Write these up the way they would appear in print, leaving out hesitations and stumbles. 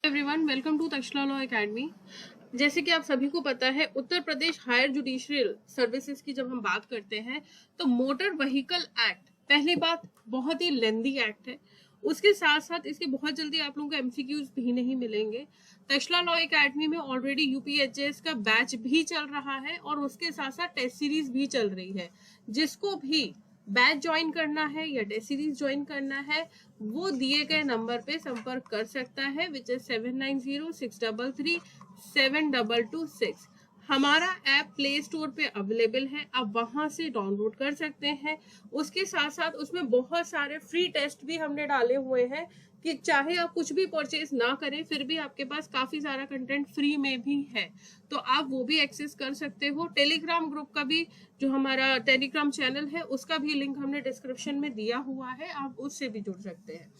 Everyone, welcome to Takshashila law academy. जैसे कि आप सभी को पता है, Uttar Pradesh higher judicial services की जब हम बात करते हैं तो मोटर व्हीकल एक्ट, पहली बात, बहुत ही लेंदी एक्ट है। उसके साथ साथ इसके बहुत जल्दी आप लोगों को एमसीक्यूज भी नहीं मिलेंगे। तक्षशिला लॉ एकेडमी में ऑलरेडी यूपीएचएस का बैच भी चल रहा है और उसके साथ साथ टेस्ट सीरीज भी चल रही है। जिसको भी बैच ज्वाइन करना है या टेस्ट सीरीज ज्वाइन करना है वो दिए गए नंबर पे संपर्क कर सकता है, विच इज 7906337226। हमारा ऐप प्ले स्टोर पे अवेलेबल है, आप वहां से डाउनलोड कर सकते हैं। उसके साथ साथ उसमें बहुत सारे फ्री टेस्ट भी हमने डाले हुए हैं कि चाहे आप कुछ भी परचेज ना करें फिर भी आपके पास काफी सारा कंटेंट फ्री में भी है, तो आप वो भी एक्सेस कर सकते हो। टेलीग्राम ग्रुप का भी, जो हमारा टेलीग्राम चैनल है, उसका भी लिंक हमने डिस्क्रिप्शन में दिया हुआ है, आप उससे भी जुड़ सकते हैं।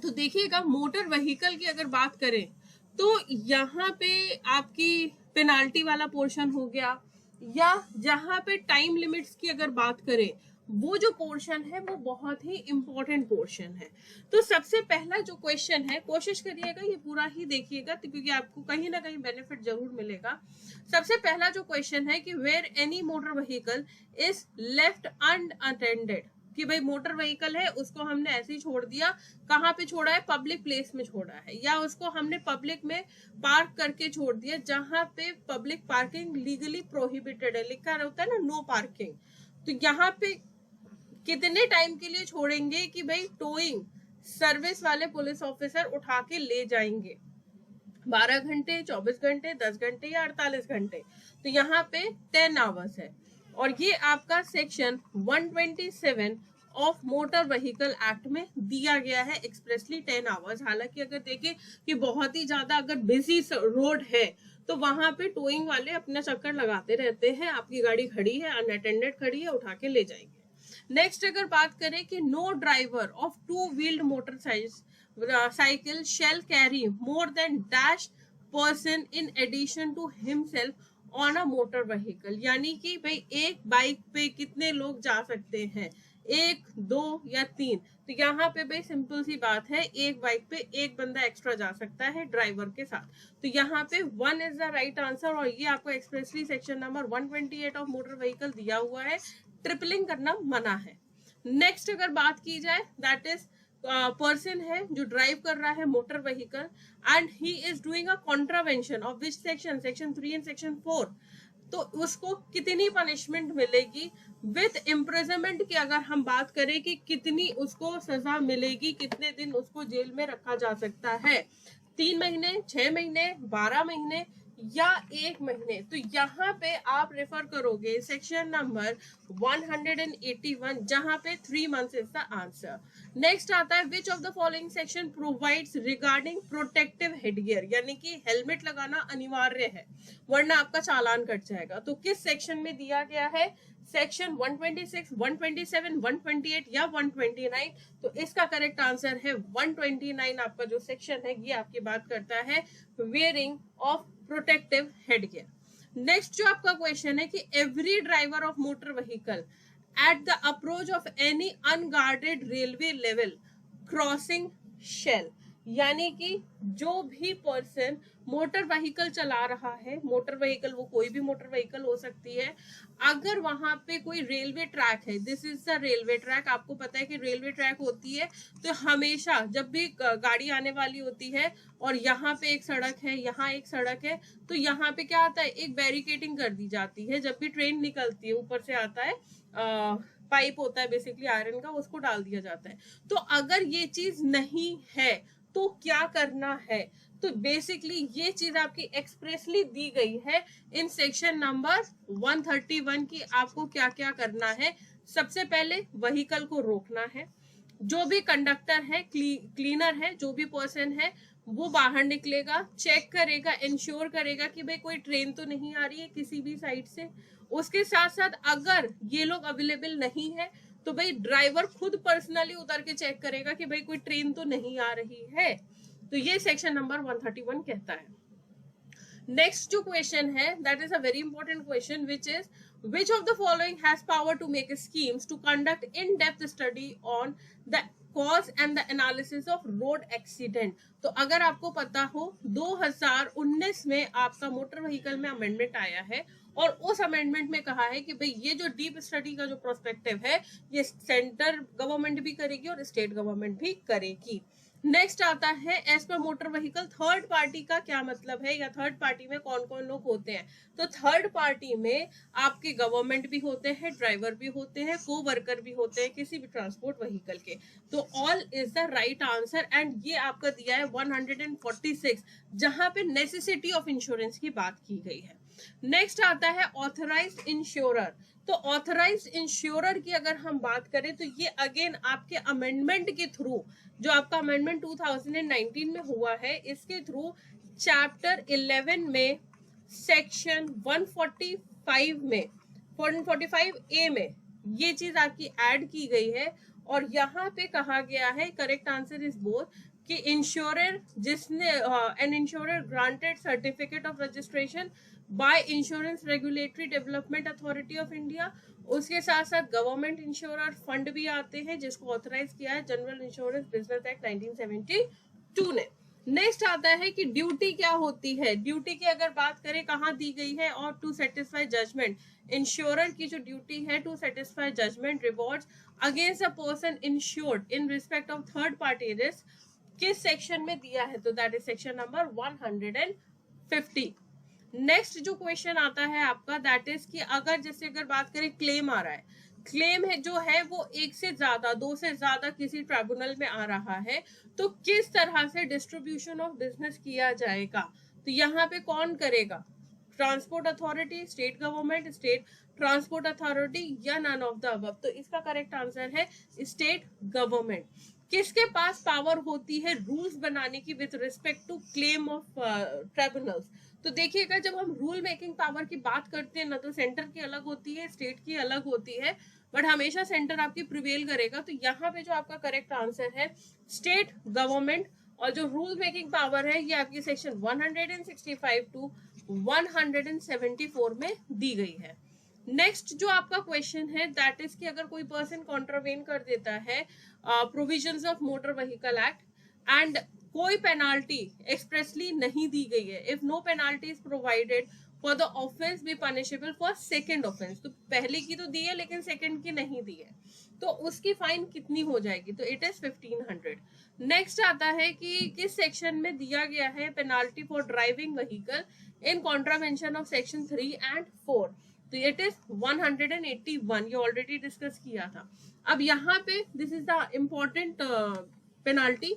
तो देखिएगा, मोटर व्हीकल की अगर बात करें तो यहाँ पे आपकी पेनाल्टी वाला पोर्शन हो गया, या जहाँ पे टाइम लिमिट्स की अगर बात करें वो जो पोर्शन है वो बहुत ही इंपॉर्टेंट पोर्शन है। तो सबसे पहला जो क्वेश्चन है, कोशिश करिएगा ये पूरा ही देखिएगा क्योंकि आपको कहीं ना कहीं बेनिफिट जरूर मिलेगा। सबसे पहला जो क्वेश्चन है कि where any motor vehicle is left unattended, कि भाई मोटर व्हीकल है उसको हमने ऐसे ही छोड़ दिया, कहाँ पे छोड़ा है, पब्लिक प्लेस में छोड़ा है, या उसको हमने पब्लिक में पार्क करके छोड़ दिया जहां पे पब्लिक पार्किंग लीगली प्रोहिबिटेड है, लिखा होता है ना नो पार्किंग। तो यहाँ पे कितने टाइम के लिए छोड़ेंगे कि भाई टोइंग सर्विस वाले पुलिस ऑफिसर उठा के ले जाएंगे, 12 घंटे, 24 घंटे, 10 घंटे या 48 घंटे। तो यहाँ पे 10 आवर्स है, और ये आपका section 127 of motor vehicle act में दिया गया है एक्सप्रेसली 10 आवर्स। हालांकि अगर देखें कि बहुत ही ज्यादा अगर बिजी रोड है तो वहां पे टोइंग वाले अपना चक्कर लगाते रहते हैं, आपकी गाड़ी खड़ी है, अनअटेंडेड खड़ी है, उठा के ले जाएंगे। नेक्स्ट अगर बात करें कि no driver of two wheeled motor cycle shall carry more than dash person in addition to himself on a motor vehicle, यानी कि भाई एक बाइक पे कितने लोग जा सकते हैं, 1, 2 या 3। तो यहाँ पे भाई सिंपल सी बात है, एक बाइक पे एक बंदा एक्स्ट्रा जा सकता है ड्राइवर के साथ। तो यहाँ पे 1 इज द राइट आंसर, और ये आपको expressly section number 128 of motor vehicle दिया हुआ है, ट्रिपलिंग करना मना है। नेक्स्ट अगर बात की जाए, दैट इज पर्सन है जो ड्राइव कर रहा है motor vehicle and he is doing a contravention of which section, section 3 and section 4, तो उसको कितनी पनिशमेंट मिलेगी विथ इम्प्रिजनमेंट की अगर हम बात करें कि कितनी उसको सजा मिलेगी, कितने दिन उसको जेल में रखा जा सकता है, 3 महीने, 6 महीने, 12 महीने या 1 महीने। तो यहाँ पे आप रेफर करोगे सेक्शन नंबर 181 जहां पे 3 months is the answer. Next आता है which of the following section provides regarding protective headgear, यानी कि हेलमेट लगाना अनिवार्य है वरना आपका चालान कट जाएगा। तो किस सेक्शन में दिया गया है, सेक्शन 126, 127, 128 या 129। तो इसका करेक्ट आंसर है 129। आपका जो सेक्शन है ये आपकी बात करता है wearing of protective headgear. Next जो आपका क्वेश्चन है कि every driver of motor vehicle at the approach of any unguarded railway level crossing shall, यानी कि जो भी पर्सन मोटर व्हीकल चला रहा है, मोटर व्हीकल वो कोई भी मोटर व्हीकल हो सकती है, अगर वहां पे कोई रेलवे ट्रैक है, this is the railway track, आपको पता है कि रेलवे ट्रैक होती है तो हमेशा जब भी गाड़ी आने वाली होती है और यहाँ पे एक सड़क है, यहाँ एक सड़क है, तो यहाँ पे क्या आता है, एक बैरिकेडिंग कर दी जाती है। जब भी ट्रेन निकलती है ऊपर से आता है पाइप होता है बेसिकली आयरन का, उसको डाल दिया जाता है। तो अगर ये चीज नहीं है तो क्या करना है, तो बेसिकली ये चीज आपकी एक्सप्रेसली दी गई है इन सेक्शन नंबर 131 की आपको क्या क्या करना है। सबसे पहले व्हीकल को रोकना है, जो भी कंडक्टर है, क्लीनर है, जो भी पर्सन है वो बाहर निकलेगा, चेक करेगा, इंश्योर करेगा कि भाई कोई ट्रेन तो नहीं आ रही है किसी भी साइड से। उसके साथ साथ अगर ये लोग अवेलेबल नहीं है तो भाई ड्राइवर खुद पर्सनली उतर के चेक करेगा कि भाई कोई ट्रेन तो नहीं आ रही है। तो ये सेक्शन नंबर 131 कहता है। नेक्स्ट जो क्वेश्चन है that is a very important question which is which of the following has power to make schemes to conduct in-depth study on the cause and the analysis of road accident. तो अगर आपको पता हो 2019 में आपका motor vehicle में amendment आया है और उस अमेंडमेंट में कहा है कि भाई ये जो डीप स्टडी का जो प्रोस्पेक्टिव है ये सेंटर गवर्नमेंट भी करेगी और स्टेट गवर्नमेंट भी करेगी। नेक्स्ट आता है as per motor vehicle third party का क्या मतलब है, या थर्ड पार्टी में कौन कौन लोग होते हैं। तो थर्ड पार्टी में आपके गवर्नमेंट भी होते हैं, ड्राइवर भी होते हैं, को वर्कर भी होते हैं किसी भी ट्रांसपोर्ट व्हीकल के। तो all is the right answer and ये आपका दिया है 146 जहां पे नेसेसिटी ऑफ इंश्योरेंस की बात की गई है। नेक्स्ट आता है ऑथराइज्ड इंश्योरर। तो ऑथराइज्ड इंश्योरर की अगर हम बात करें तो ये अगेन आपके अमेंडमेंट के थ्रू, जो आपका अमेंडमेंट 2019 में हुआ है, इसके थ्रू चैप्टर 11 में सेक्शन 145 में 145A में ये चीज आपकी ऐड की गई है और यहाँ पे कहा गया है करेक्ट आंसर इज बोथ कि इंश्योरर जिसने an insurer granted certificate of registration by insurance regulatory development authority of India, उसके साथ साथ गवर्नमेंट इंश्योरर फंड भी आते हैं जिसको ऑथराइज किया है जनरल इंश्योरेंस बिजनेस एक्ट 1972 ने। नेक्स्ट आता है कि ड्यूटी क्या होती है। ड्यूटी की अगर बात करें कहाँ दी गई है, और टू सेटिस्फाई जजमेंट, इंश्योरर की जो ड्यूटी है to satisfy judgment rewards against a person insured in respect of third party risk, किस सेक्शन में दिया है, तो that is section number 150। Next जो क्वेश्चन आता है आपका दैट इज कि अगर जैसे अगर बात करें क्लेम आ रहा है, क्लेम है जो है वो एक से ज्यादा, दो से ज्यादा किसी ट्राइब्यूनल में आ रहा है, तो किस तरह से डिस्ट्रीब्यूशन ऑफ बिजनेस किया जाएगा। तो यहाँ पे कौन करेगा, transport authority, state government, state transport authority या नन ऑफ द अबव। तो इसका करेक्ट आंसर है स्टेट गवर्नमेंट। किसके पास पावर होती है रूल्स बनाने की with respect to claim of tribunals. तो देखिएगा जब हम रूल मेकिंग पावर की बात करते हैं ना, तो सेंटर की अलग होती है, स्टेट की अलग होती है, बट हमेशा सेंटर आपकी प्रिवेल करेगा। तो यहाँ पे जो आपका करेक्ट आंसर है स्टेट गवर्नमेंट, और जो रूल मेकिंग पावर है ये आपकी सेक्शन 165 टू 174 में दी गई है। नेक्स्ट जो आपका क्वेश्चन है दैट इज कि अगर कोई पर्सन कॉन्ट्रावेन कर देता है provisions of motor vehicle act and कोई पेनाल्टी एक्सप्रेसली नहीं दी गई है, if no penalty is provided for the offence be punishable for second offence, तो पहले की तो दी है लेकिन सेकंड की नहीं दी है, तो उसकी फाइन कितनी हो जाएगी, तो इट इज 1500। नेक्स्ट आता है कि किस सेक्शन में दिया गया है penalty for driving vehicle in contravention of section 3 and 4, तो इट इज 181, ये ऑलरेडी डिस्कस किया था। अब यहाँ पे this is the important penalty,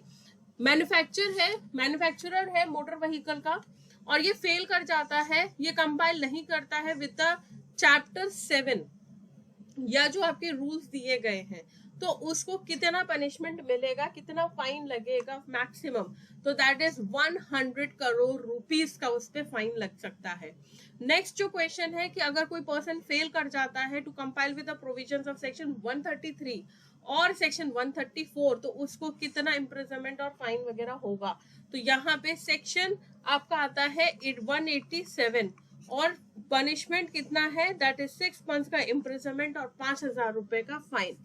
manufacturer है मोटर व्हीकल का और ये फेल कर जाता है, ये कंपाइल नहीं करता है विद द चैप्टर 7 या जो आपके रूल्स दिए गए हैं, तो उसको कितना पनिशमेंट मिलेगा, कितना फाइन लगेगा मैक्सिमम, तो दैट इज 100 करोड़ रुपीस का उस पर फाइन लग सकता है। नेक्स्ट जो क्वेश्चन है कि अगर कोई पर्सन फेल कर जाता है to comply with the provisions of section 133 और सेक्शन 134, तो उसको कितना इम्प्रिजनमेंट और फाइन वगैरह होगा। तो यहाँ पे सेक्शन आपका आता है 187 और पनिशमेंट कितना है, दैट इज 6 मंथ्स का इम्प्रिजनमेंट और 5000 रुपए का फाइन।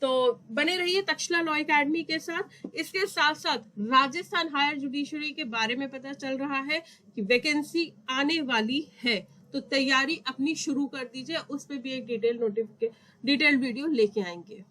तो बने रहिए तक्षशिला लॉ एकेडमी के साथ। इसके साथ साथ राजस्थान हायर जुडिशरी के बारे में पता चल रहा है कि वैकेंसी आने वाली है, तो तैयारी अपनी शुरू कर दीजिए, उस पर भी एक डिटेल वीडियो लेके आएंगे।